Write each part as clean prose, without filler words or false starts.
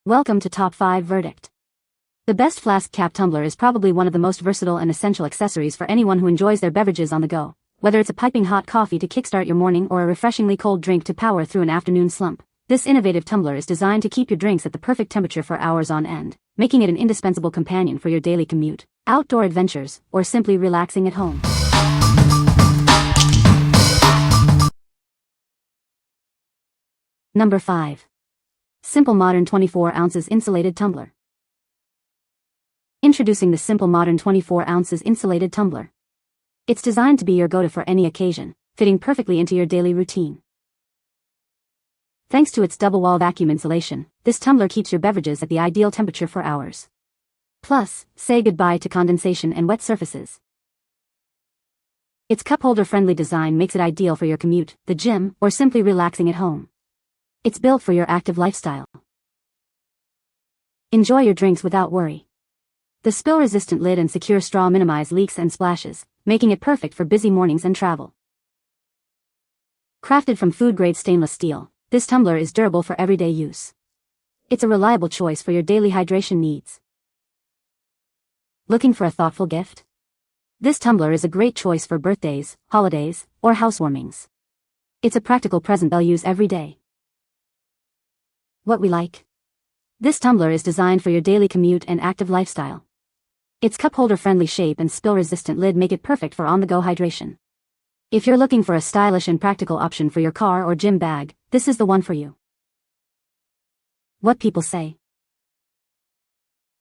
Welcome to Top 5 Verdict. The best Flask Cap Tumbler is probably one of the most versatile and essential accessories for anyone who enjoys their beverages on the go. Whether it's a piping hot coffee to kickstart your morning or a refreshingly cold drink to power through an afternoon slump, this innovative tumbler is designed to keep your drinks at the perfect temperature for hours on end, making it an indispensable companion for your daily commute, outdoor adventures, or simply relaxing at home. Number 5. Simple Modern 24 ounces Insulated Tumbler. Introducing the Simple Modern 24 ounces Insulated Tumbler. It's designed to be your go-to for any occasion, fitting perfectly into your daily routine. Thanks to its double-wall vacuum insulation, this tumbler keeps your beverages at the ideal temperature for hours. Plus, say goodbye to condensation and wet surfaces. Its cup-holder-friendly design makes it ideal for your commute, the gym, or simply relaxing at home. It's built for your active lifestyle. Enjoy your drinks without worry. The spill-resistant lid and secure straw minimize leaks and splashes, making it perfect for busy mornings and travel. Crafted from food-grade stainless steel, this tumbler is durable for everyday use. It's a reliable choice for your daily hydration needs. Looking for a thoughtful gift? This tumbler is a great choice for birthdays, holidays, or housewarmings. It's a practical present they'll use every day. What we like? This tumbler is designed for your daily commute and active lifestyle. Its cup-holder-friendly shape and spill-resistant lid make it perfect for on-the-go hydration. If you're looking for a stylish and practical option for your car or gym bag, this is the one for you. What people say.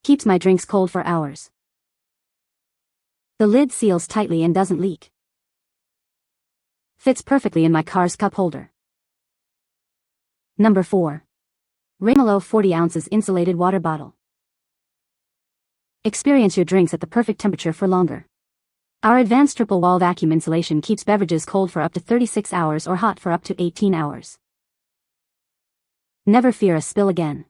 Keeps my drinks cold for hours. The lid seals tightly and doesn't leak. Fits perfectly in my car's cup holder. Number 4. RAYMYLO 40 ounces Insulated Water Bottle. Experience your drinks at the perfect temperature for longer. Our advanced triple-wall vacuum insulation keeps beverages cold for up to 36 hours or hot for up to 18 hours. Never fear a spill again.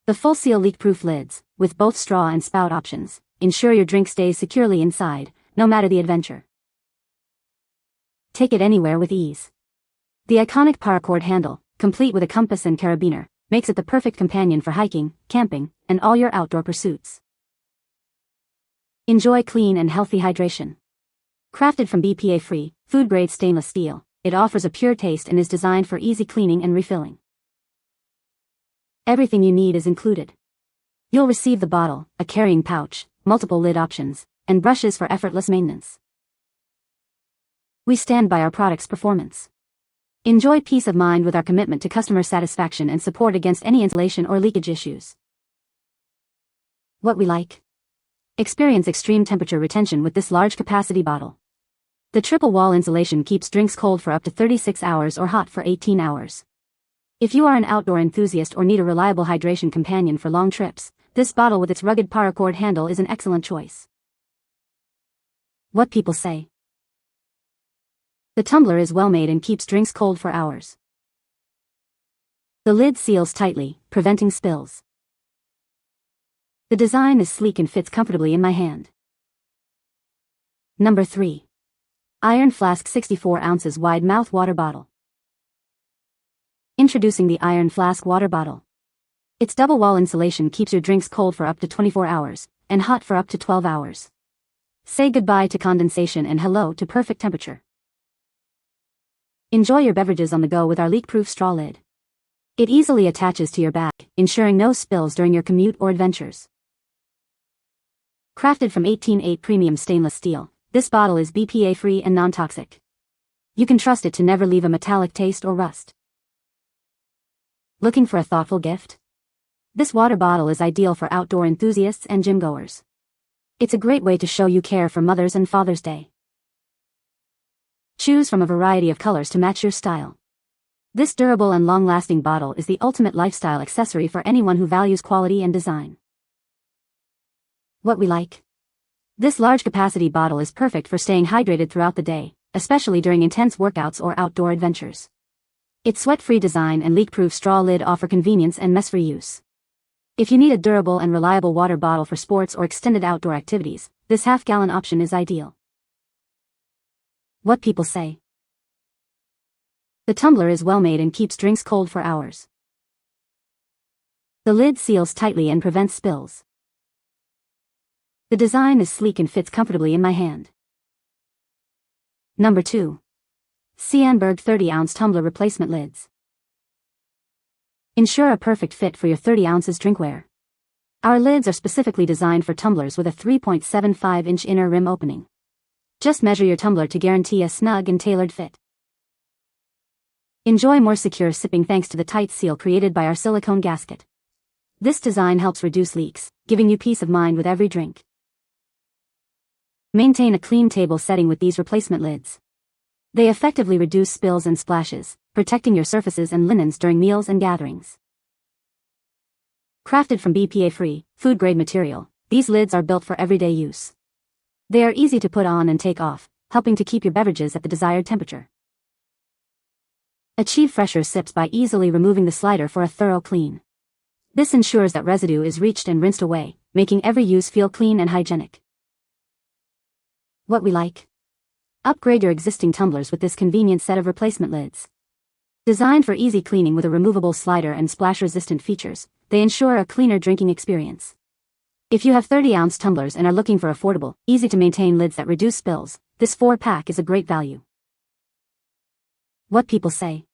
The full-seal leak-proof lids, with both straw and spout options, ensure your drink stays securely inside, no matter the adventure. Take it anywhere with ease. The iconic paracord handle, complete with a compass and carabiner, makes it the perfect companion for hiking, camping, and all your outdoor pursuits. Enjoy clean and healthy hydration. Crafted from BPA-free, food-grade stainless steel, it offers a pure taste and is designed for easy cleaning and refilling. Everything you need is included. You'll receive the bottle, a carrying pouch, multiple lid options, and brushes for effortless maintenance. We stand by our product's performance. Enjoy peace of mind with our commitment to customer satisfaction and support against any insulation or leakage issues. What we like? Experience extreme temperature retention with this large capacity bottle. The triple wall insulation keeps drinks cold for up to 36 hours or hot for 18 hours. If you are an outdoor enthusiast or need a reliable hydration companion for long trips, this bottle with its rugged paracord handle is an excellent choice. What people say. The tumbler is well made and keeps drinks cold for hours. The lid seals tightly, preventing spills. The design is sleek and fits comfortably in my hand. Number 3. Hydroflask 64 ounces wide mouth water bottle. Introducing the Hydroflask water bottle. Its double wall insulation keeps your drinks cold for up to 24 hours, and hot for up to 12 hours. Say goodbye to condensation and hello to perfect temperature. Enjoy your beverages on the go with our leak-proof straw lid. It easily attaches to your bag, ensuring no spills during your commute or adventures. Crafted from 18-8 premium stainless steel, this bottle is BPA-free and non-toxic. You can trust it to never leave a metallic taste or rust. Looking for a thoughtful gift? This water bottle is ideal for outdoor enthusiasts and gym goers. It's a great way to show you care for Mother's and Father's Day. Choose from a variety of colors to match your style. This durable and long-lasting bottle is the ultimate lifestyle accessory for anyone who values quality and design. What we like? This large capacity bottle is perfect for staying hydrated throughout the day, especially during intense workouts or outdoor adventures. Its sweat-free design and leak-proof straw lid offer convenience and mess-free use. If you need a durable and reliable water bottle for sports or extended outdoor activities, this half-gallon option is ideal. What people say. The tumbler is well made and keeps drinks cold for hours. The lid seals tightly and prevents spills. The design is sleek and fits comfortably in my hand. Number 2. C&Berg 30-ounce tumbler replacement lids. Ensure a perfect fit for your 30 ounces drinkware. Our lids are specifically designed for tumblers with a 3.75-inch inner rim opening. Just measure your tumbler to guarantee a snug and tailored fit. Enjoy more secure sipping thanks to the tight seal created by our silicone gasket. This design helps reduce leaks, giving you peace of mind with every drink. Maintain a clean table setting with these replacement lids. They effectively reduce spills and splashes, protecting your surfaces and linens during meals and gatherings. Crafted from BPA-free, food-grade material, these lids are built for everyday use. They are easy to put on and take off, helping to keep your beverages at the desired temperature. Achieve fresher sips by easily removing the slider for a thorough clean. This ensures that residue is reached and rinsed away, making every use feel clean and hygienic. What we like? Upgrade your existing tumblers with this convenient set of replacement lids. Designed for easy cleaning with a removable slider and splash-resistant features, they ensure a cleaner drinking experience. If you have 30-ounce tumblers and are looking for affordable, easy-to-maintain lids that reduce spills, this 4-pack is a great value. What people say.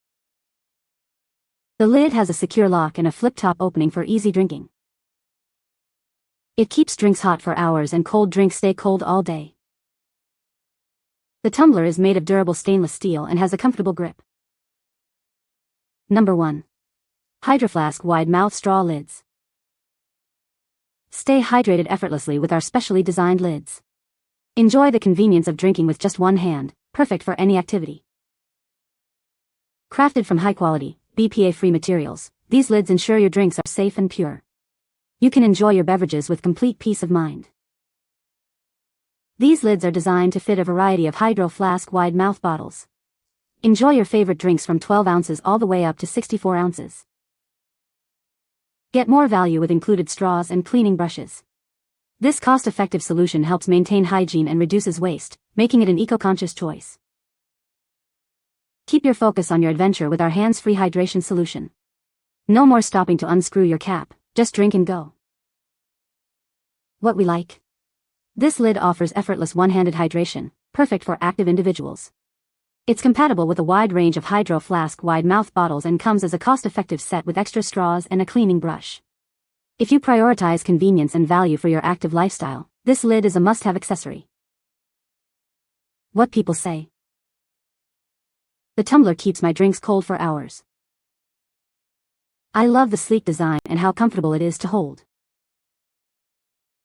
The lid has a secure lock and a flip-top opening for easy drinking. It keeps drinks hot for hours and cold drinks stay cold all day. The tumbler is made of durable stainless steel and has a comfortable grip. Number 1. Hydroflask wide mouth straw lids. Stay hydrated effortlessly with our specially designed lids. Enjoy the convenience of drinking with just one hand, perfect for any activity. Crafted from high-quality, BPA-free materials, these lids ensure your drinks are safe and pure. You can enjoy your beverages with complete peace of mind. These lids are designed to fit a variety of Hydroflask wide mouth bottles. Enjoy your favorite drinks from 12 ounces all the way up to 64 ounces. Get more value with included straws and cleaning brushes. This cost-effective solution helps maintain hygiene and reduces waste, making it an eco-conscious choice. Keep your focus on your adventure with our hands-free hydration solution. No more stopping to unscrew your cap, just drink and go. What we like? This lid offers effortless one-handed hydration, perfect for active individuals. It's compatible with a wide range of Hydroflask wide mouth bottles and comes as a cost-effective set with extra straws and a cleaning brush. If you prioritize convenience and value for your active lifestyle, this lid is a must-have accessory. What people say. The tumbler keeps my drinks cold for hours. I love the sleek design and how comfortable it is to hold.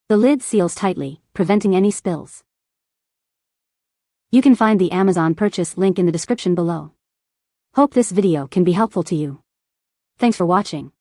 The lid seals tightly, preventing any spills. You can find the Amazon purchase link in the description below. Hope this video can be helpful to you. Thanks for watching.